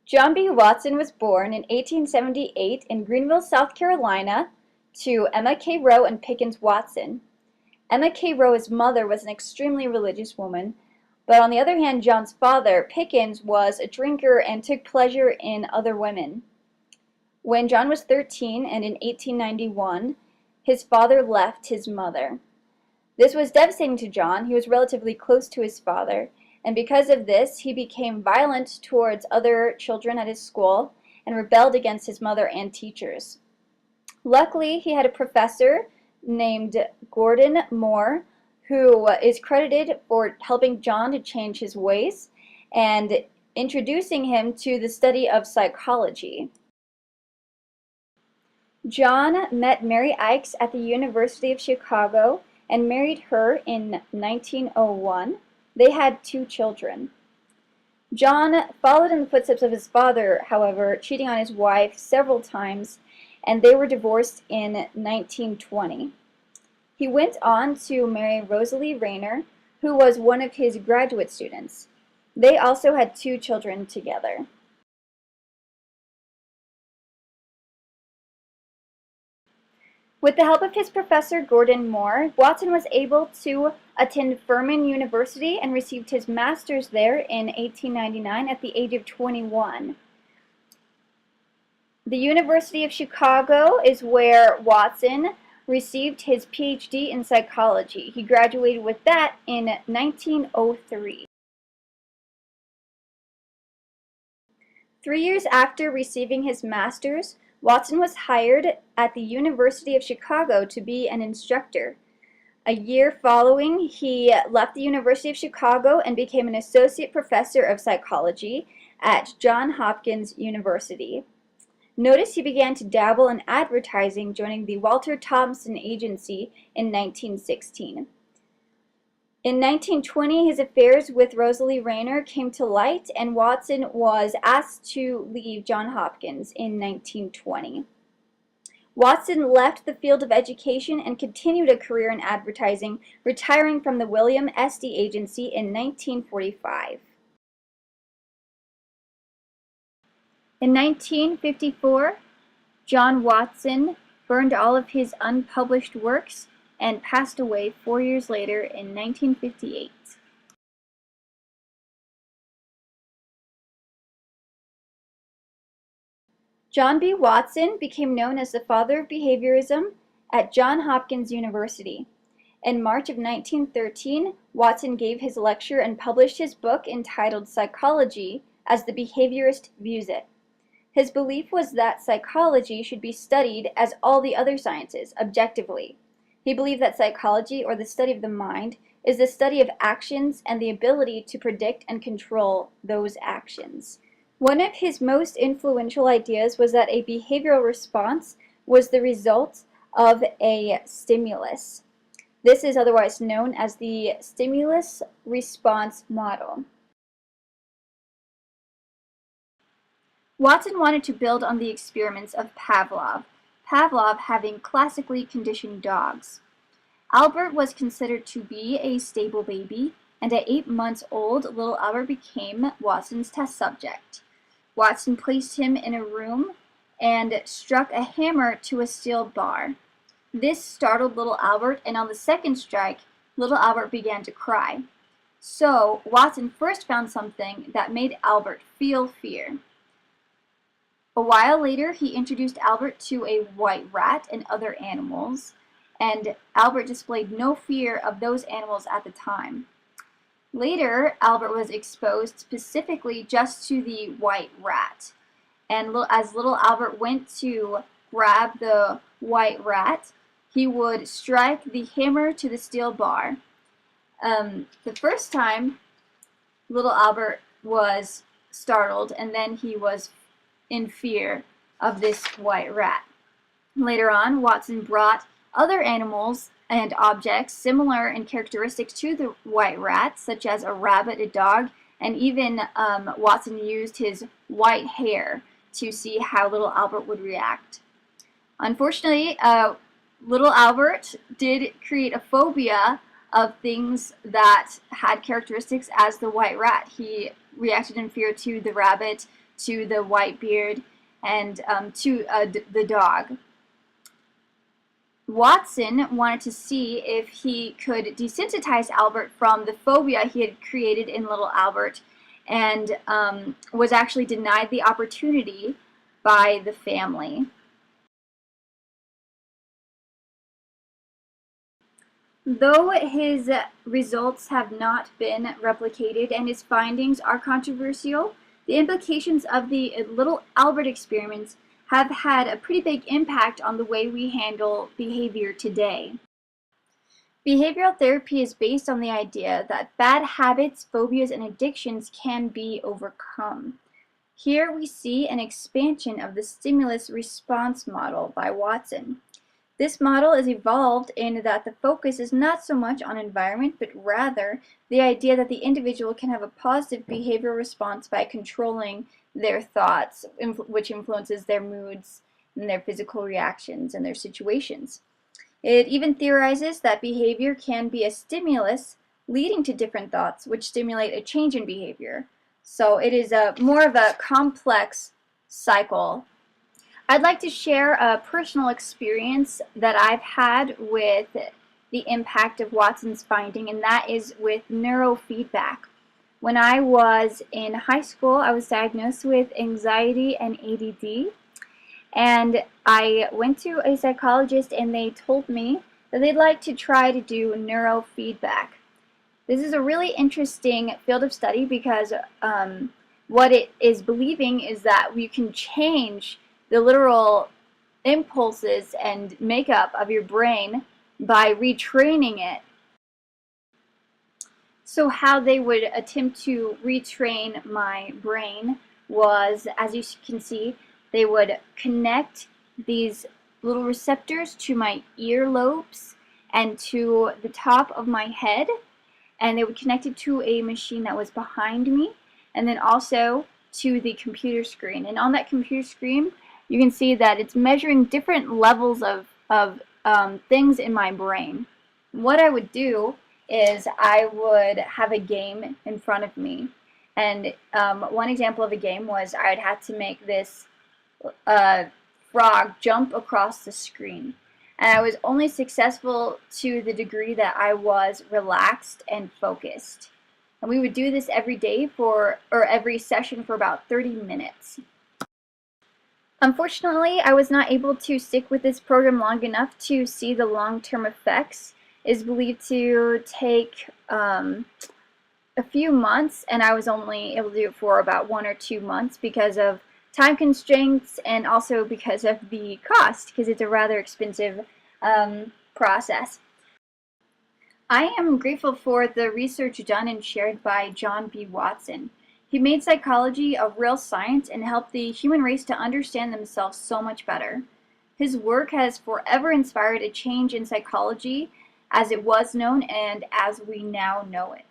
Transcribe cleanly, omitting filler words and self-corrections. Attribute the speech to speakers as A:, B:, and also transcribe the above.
A: John B. Watson was born in 1878 in Greenville, South Carolina, to Emma K. Rowe and Pickens Watson. Emma K. Rowe's mother was an extremely religious woman, but on the other hand, John's father, Pickens, was a drinker and took pleasure in other women. When John was 13 and in 1891, his father left his mother. This was devastating to John. He was relatively close to his father, and because of this, he became violent towards other children at his school and rebelled against his mother and teachers. Luckily, he had a professor named Gordon Moore who is credited for helping John to change his ways and introducing him to the study of psychology. John met Mary Ickes at the University of Chicago and married her in 1901. They had 2 children. John followed in the footsteps of his father, however, cheating on his wife several times, and they were divorced in 1920. He went on to marry Rosalie Rayner, who was one of his graduate students. They also had 2 children together. With the help of his professor Gordon Moore, Watson was able to attend Furman University and received his master's there in 1899 at the age of 21. The University of Chicago is where Watson received his PhD in psychology. He graduated with that in 1903. 3 years after receiving his master's, Watson was hired at the University of Chicago to be an instructor. A year following, he left the University of Chicago and became an associate professor of psychology at Johns Hopkins University. Notice he began to dabble in advertising, joining the Walter Thompson Agency in 1916. In 1920, his affairs with Rosalie Rayner came to light, and Watson was asked to leave Johns Hopkins in 1920. Watson left the field of education and continued a career in advertising, retiring from the William Esty Agency in 1945. In 1954, John Watson burned all of his unpublished works and passed away 4 years later in 1958. John B. Watson became known as the father of behaviorism at Johns Hopkins University. In March of 1913, Watson gave his lecture and published his book entitled Psychology as the Behaviorist Views It. His belief was that psychology should be studied as all the other sciences, objectively. He believed that psychology, or the study of the mind, is the study of actions and the ability to predict and control those actions. One of his most influential ideas was that a behavioral response was the result of a stimulus. This is otherwise known as the stimulus-response model. Watson wanted to build on the experiments of Pavlov having classically conditioned dogs. Albert was considered to be a stable baby, and at 8 months old, little Albert became Watson's test subject. Watson placed him in a room and struck a hammer to a steel bar. This startled little Albert, and on the second strike, little Albert began to cry. So, Watson first found something that made Albert feel fear. A while later, he introduced Albert to a white rat and other animals, and Albert displayed no fear of those animals at the time. Later, Albert was exposed specifically just to the white rat, and as little Albert went to grab the white rat, he would strike the hammer to the steel bar. The first time, little Albert was startled, and then he was in fear of this white rat. Later on, Watson brought other animals and objects similar in characteristics to the white rat, such as a rabbit, a dog, and even Watson used his white hair to see how little Albert would react. Unfortunately, little Albert did create a phobia of things that had characteristics as the white rat. He reacted in fear to the rabbit, to the white beard and to the dog. Watson wanted to see if he could desensitize Albert from the phobia he had created in little Albert, and was actually denied the opportunity by the family. Though his results have not been replicated and his findings are controversial, the implications of the little Albert experiments have had a pretty big impact on the way we handle behavior today. Behavioral therapy is based on the idea that bad habits, phobias, and addictions can be overcome. Here we see an expansion of the stimulus response model by Watson. This model is evolved in that the focus is not so much on environment, but rather the idea that the individual can have a positive behavioral response by controlling their thoughts, which influences their moods and their physical reactions and their situations. It even theorizes that behavior can be a stimulus leading to different thoughts, which stimulate a change in behavior. So it is more of a complex cycle. I'd like to share a personal experience that I've had with the impact of Watson's finding, and that is with neurofeedback. When I was in high school, I was diagnosed with anxiety and ADD, and I went to a psychologist and they told me that they'd like to try to do neurofeedback. This is a really interesting field of study because what it is believing is that we can change the literal impulses and makeup of your brain by retraining it. So how they would attempt to retrain my brain was, as you can see, they would connect these little receptors to my earlobes and to the top of my head, and they would connect it to a machine that was behind me, and then also to the computer screen. And on that computer screen, you can see that it's measuring different levels of things in my brain. What I would do is I would have a game in front of me, and one example of a game was I'd have to make this frog jump across the screen, and I was only successful to the degree that I was relaxed and focused. And we would do this every day or every session for about 30 minutes. Unfortunately, I was not able to stick with this program long enough to see the long-term effects. It is believed to take a few months, and I was only able to do it for about 1 or 2 months because of time constraints and also because of the cost, because it's a rather expensive process. I am grateful for the research done and shared by John B. Watson. He made psychology a real science and helped the human race to understand themselves so much better. His work has forever inspired a change in psychology as it was known and as we now know it.